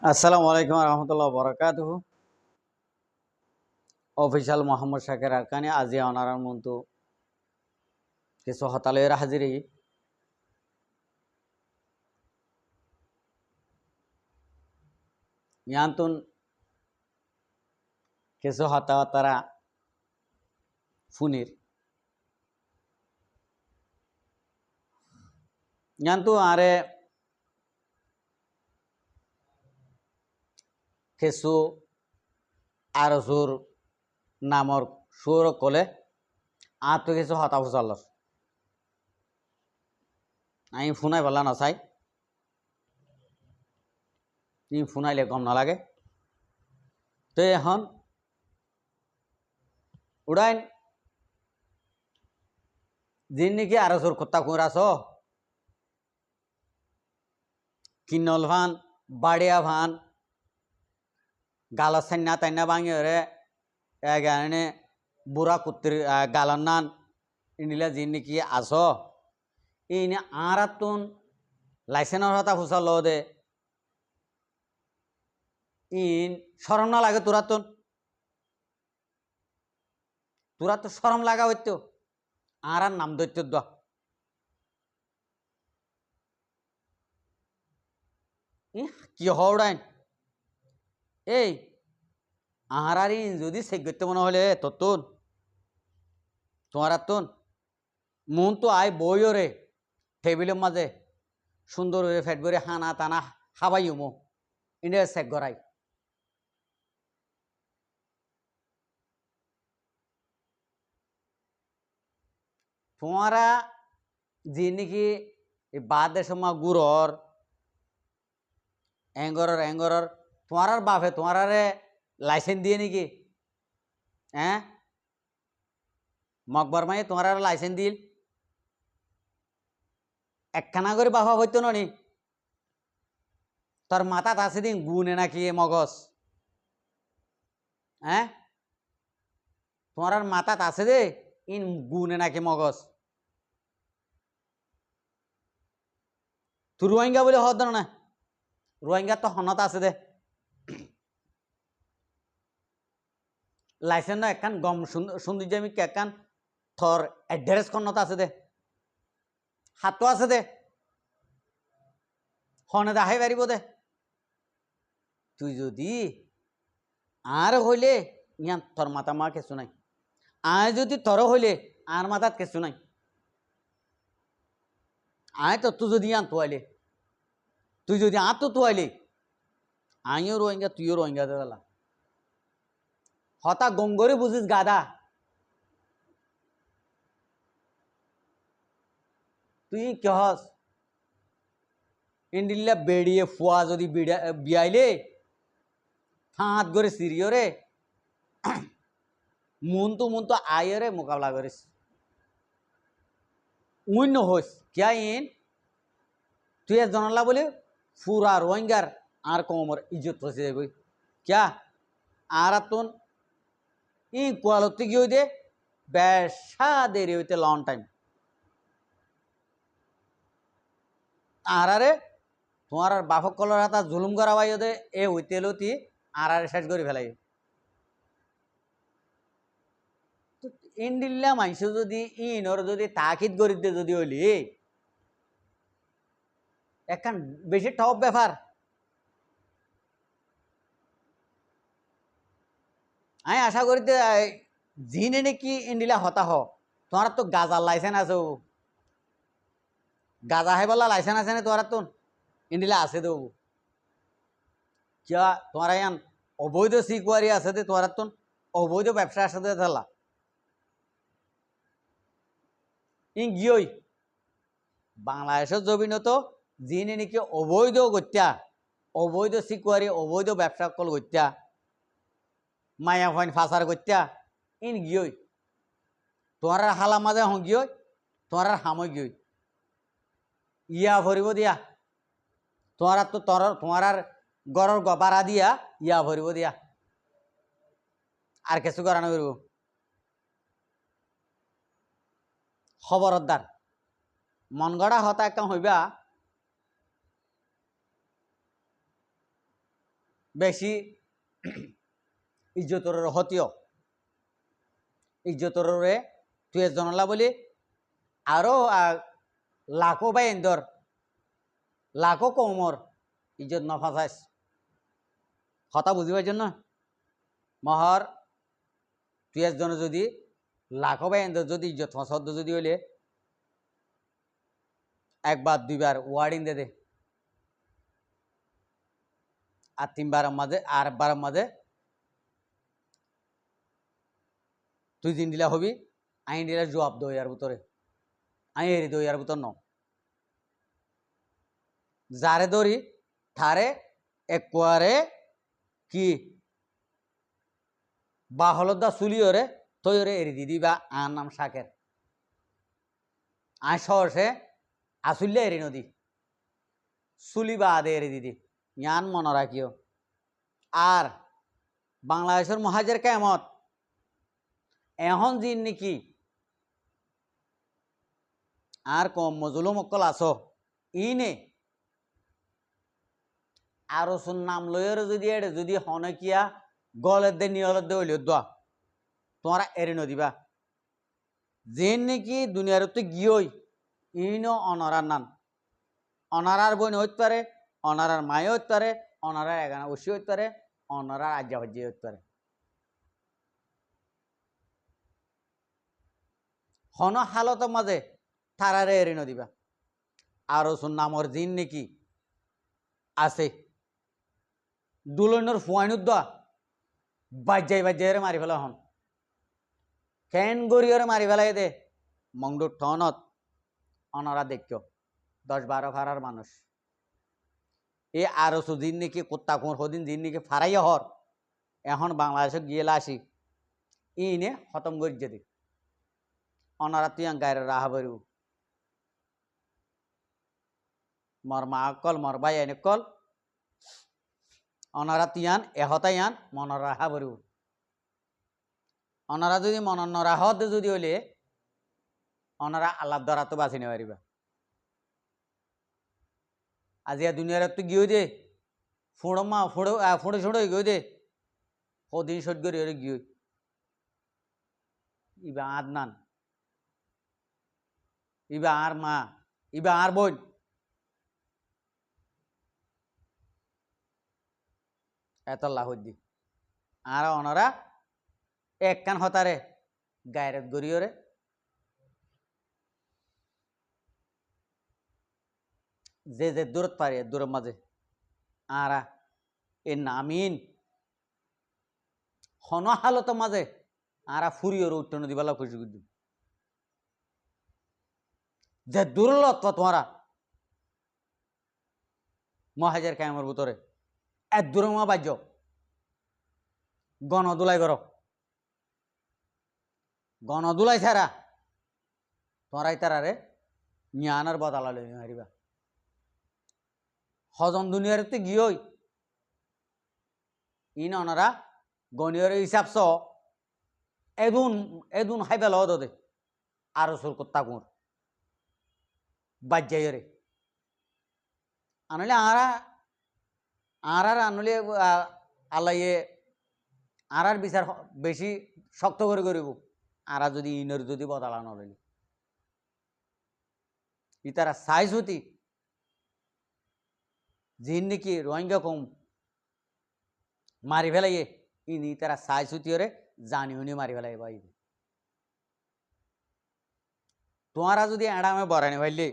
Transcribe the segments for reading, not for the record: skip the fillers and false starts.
আসসালামু আলাইকুম রহমতুল্লাহ বরকাতুহ অফিসিয়াল মোহাম্মদ শাকের আরকানি আজি অনারার মন্তু কিছু হতালের হাজিরি ইয়ান্তুন কিছু হতাহতারা ফুনির ইয়ান্তু আরে কিছু আরজুর নামর সুর কলে তো কিছু হতা ফুসাল আমি ফুনাই বললা না চাই তুমি ফুনাইলে কম না লাগে তো এখন উড়াইন যিনি নাকি আরজুর কত্তা কুঁড়াছ কিন্নল ভান বাড়িয়া ভান গালা সান্না তাইনা ভাঙি রে এগানে বুড়া কুত্তির গালার নান ইনিলা যিনি নাকি আস ইনি Arathoon licensor Hota ফুসাল they in সরম না লাগে তোরা তো সরম লাগা হইতো আর নাম দৈত্য দ কি হওড়াইন এই আর যদি সেগত্য মনে হলে তোর তোমার মন তো আয় বইও রে টেবিলের মাঝে সুন্দর হয়ে ফেট করে হানা টানা হাবাইও মো ইন্ডিয়া সেক গড়াই তোমারা যে নাকি বাদে সময় গুড়র এঙ্গরর তোমার বাপে তোমারে লাইসেন্স দিয়ে নাকি হ্যাঁ মকবর মাই তোমার লাইসেন্স দিল একখানা করে বাবা হইতো নি তোর মাথাত আছে দিন গুনে নাকি মগজ হ্যাঁ তোমার মাথাত আছে দে ইন গুনে নাকি মগজ তুই রোহিঙ্গা বলে হদ না রোহিঙ্গা তো হনত আছে দে লাইসেন্স না একখান গম সৌন্দর্য আমি একখান থর এড্রেস খনত আছে দে হাতও আছে দে হনে দেখাই পারিব দে তুই যদি আর হইলে ইয়ান তোর মাথা মা কিছু নাই আয় যদি তোর হইলে আর মাথাত কিছু নাই আয় তো তুই যদি আন তোয়াইলে তুই যদি তো তোয়াইলে আইও রোহিঙ্গা তুইও রোহিঙ্গা দাদা হতা গঙ্গরে বুঝিস গাদা তুই কেহস ইন্ডিল্লা বেড়িয়ে ফুয়া যদি বিয়াইলে হাত করে সিরিয় রে মন তো আয় রে মোকাবলা করিস উইন হইস কিয়া ইন তুই জনালা বলে ফুরা রোহিঙ্গার আর কমর ইজ্জত ফসে যাবি কিয়া আর তুন ই কোয়ালতি গিয়ে দে বেশা দেরি হইতে লং টাইম আরে তোমার বাপক কলর হাতা জুলুম করা ভাই দে এ হইতে লতি আর শেষ করে ফেলাই ইন্ডিল্লা মাইস যদি ইনর যদি তাকিদ করি দে যদি হইলি একখান বেশি টপ ব্যাপার আমি আশা করি জিনে নাকি ইন্ডিলা হতা হ তোমার তো গাজার লাইসেন্স আছে গাজা হে বলা লাইসেন্স আছে না তোমার তো ইন্ডিলা আছে দেব কিয়া তোমার ইয়ান অবৈধ সিকুয়ারি আছে দে তোমার তো অবৈধ ব্যবসা আছে দে তালা ইং গিয়ই বাংলাদেশের জমিন তো যিনি নাকি অবৈধ গত্যা অবৈধ সিকুয়ারি অবৈধ ব্যবসা কল গত্যা মায়া ফাইন ফাঁসার গত্যা ইন গিয়ই তোমার হালা মাঝে হ গিয়ই তোমার হামই গিয়ই ইয়া ভরিব দিয়া তোমার গড়র বাড়া দিয়া ইয়া ভরিব দিয়া আর কিছু করানো করব খবরদার মন গড়া হতা একটা হইবা বেশি ইজ্জতর হতীয় ইজ্জতরে তুই জনলা বলি আরও লাখো বা ইন্দর লাখো কমর ইজ্জত নফাসাইস কথা বুঝিবার জন্য মহর তুই জনে যদি লাখো বা ইন্দর যদি ইজ্জত ফসদ যদি হইলে একবার দুইবার ওয়ার্ডিং দে আর তিনবারের মাঝে আর একবারের মাঝে তুই দিন দিলা হবি আইন দিলার জবাব দো ইয়ার ভিতরে আই এরি দো ইয়ার ভিতর ন যারে ধরি থারে একবারে কি বা হলদা চুলিওরে তৈরে এরি দিদি বা আর নাম শাকের আয় সহসে আসুল্লে এরি নদী চুলি বা আদে এরি দিদি ইয়ান মনে রাখিও আর বাংলাদেশের মহাজের কেমত এখন দিন নাকি আর কম মজুলুম অকল আস ইনে আরো শুন নাম লয়ের যদি এড়ে যদি হনকিয়া গলের দে নিয়লের দে হইল দোয়া তোমরা এড়ে নদিবা যে নাকি দুনিয়ার তো গিয়েই ইনো অনরার নান অনারার বোন হইতে পারে অনারার মায়ে হইতে পারে অনারার এগানা ওষি হইতে পারে অনারার আজ্জা ভাজ্জি হইতে পারে হন হালতের মাঝে তারারে এড়ে নদিবা আরো শুন নামর জিন নাকি আছে দুলনের ফুয়াইনুর দা বাজ্যাই মারি ফেলা হন কেন গড়িয়রে মারি ফেলাই দে মংডুর টনত অনারা দেখ 10-12 ফারার মানুষ এ আরো সুদিন নাকি কুত্তা কোন সদিন দিন নাকি ফারাইয়া হর এখন বাংলাদেশে গিয়ে আসি ইনে খতম করে যেতে অনারা তুই গায়ের রাহা বেরু মর মা কল মর ভাই এনে কল অনারা তিয়ান এহতাইয়ান মনের রাহা বেরু অনারা যদি মনন রাহত যদি হইলে অনারা আল্লাহ দ্বারা তো বাঁচি নিতে পারিবা আজিয়া দুনিয়ার তো গিয়ে দে ফুড়ো মা ফুড়ো ফুড়ো ছোড়ো গিয়ে দে কদিন সট করে ওরে গিয়ে ইবা আদনান ইবা আর মা ইবা আর বোন এত লাহদ্দি আর অনারা এক কান হতারে গায়রত গড়িওরে যে দূরত পারে দূরের মাঝে আরা এ নামিন হন হালত মাঝে আরা ফুরিওর উঠ্টন দিবালা খুশি করদি যে দুর্লত তোমারা মহাজের কায়মের ভিতরে এক দূরমা বাজ্য গণদুলাই কর গণদুলাই ছাড়া তোরাই তারারে জ্ঞানের বদলা লই হারিবা হজন দুনিয়ার তো গিয়েই ইন ওনারা গণিয়র হিসাব সহ এদুন এদুন হাইবে ল দে আরো সুর কুত্তা কুঁর বাজ্যাইরে আনলে আর আনলে আল্লাহ আর বিচার বেশি শক্ত করে করিব আর যদি ইনের যদি বদলা নইলে ইতারা সাইজ হতি জিন নাকি রোহিঙ্গা কম মারি ফেলাইয়ে ইনি তারা সাইজ হতি ওরে জানি উনি মারি ফেলাই ভাই তোমারা যদি এড়ামে বরানি ভাইলে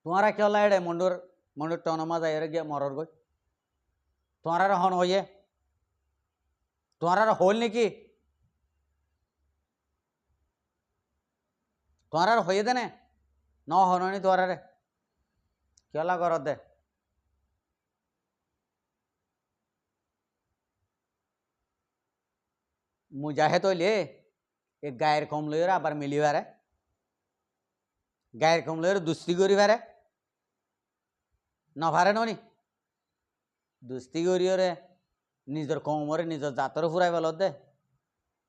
তোমারা কেউ এড়ে মন্ডুর মন্ডুর টনমা যাই গিয়ে মরর গই তোমার হন হইয়ে তোমার হল নাকি তোমার হইয়ে দেনে ন হননি তোমার কেলা কর দে মুজাহেদ হইলে এ গায়ের কম লইর আবার মিলিবারে গায়ের কম লইর দুস্তি করি পারে নভারে ননি দুস্তি করিওরে নিজের কমরে নিজের জাতর ফুরাই পেল দে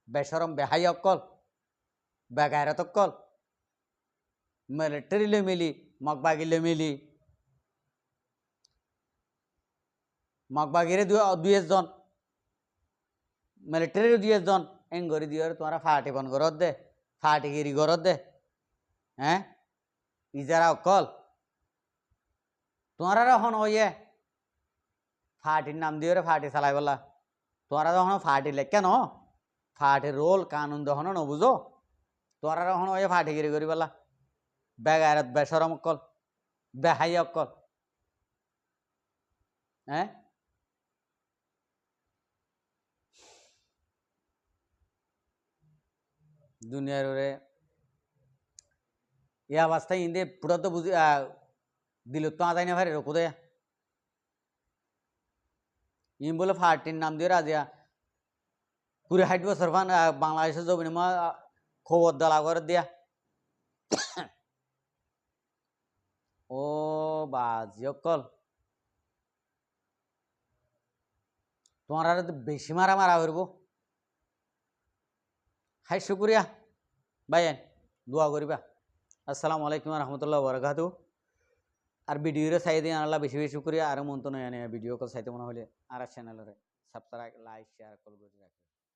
বেসরম বেহাই অকল বেগায়রত অকল মিলিটারিলে মিলি মগবাগিলে মিলি মগবাগিরে দুই একজন মিলিটারির দুই একজন এং করে দিয়ে তোমরা ফাটি বন ঘরত দে ফাটিগিরি ঘরত দে হ্যাঁ ইজারা অকল তোমরা হন ওয়ে ফাটির নাম দিয়ে ফাটি চালাই বলা তোমরা যখন ফাটি লেখে ন ফাটির রোল কানুন যখন নবুঝো তোমরা যখন ওয়ে ফাটিগিরি করি বলা বেগায়রত বেসরম অকল বেহাই অকল হ্যাঁ দুনিয়ার ওরে এই অবস্থায় ইন্দে পুরো তো বুঝি দিল তো আদায় না ভাই রকু দে ইম বলে ফাটির নাম দিয়ে রাজিয়া 60 বছর ফান বাংলাদেশের জমিনে মা খবর দলা করে দিয়া ও বাজি অকল তোমার আর বেশি মারা মারা করব হাই শুক্রিয়া ভাইয়েন দোয়া করিবা আসসালামু আলাইকুম রহমতুল্লাহ বরকাতু আর ভিডিওরে চাই দিয়ে আল্লাহ বেশি বেশি শুক্রিয়া আর মন তো নয় ভিডিও কল চাইতে মনে হলে আর চ্যানেলরে সাবস্ক্রাইব লাইক শেয়ার কল করে রাখবে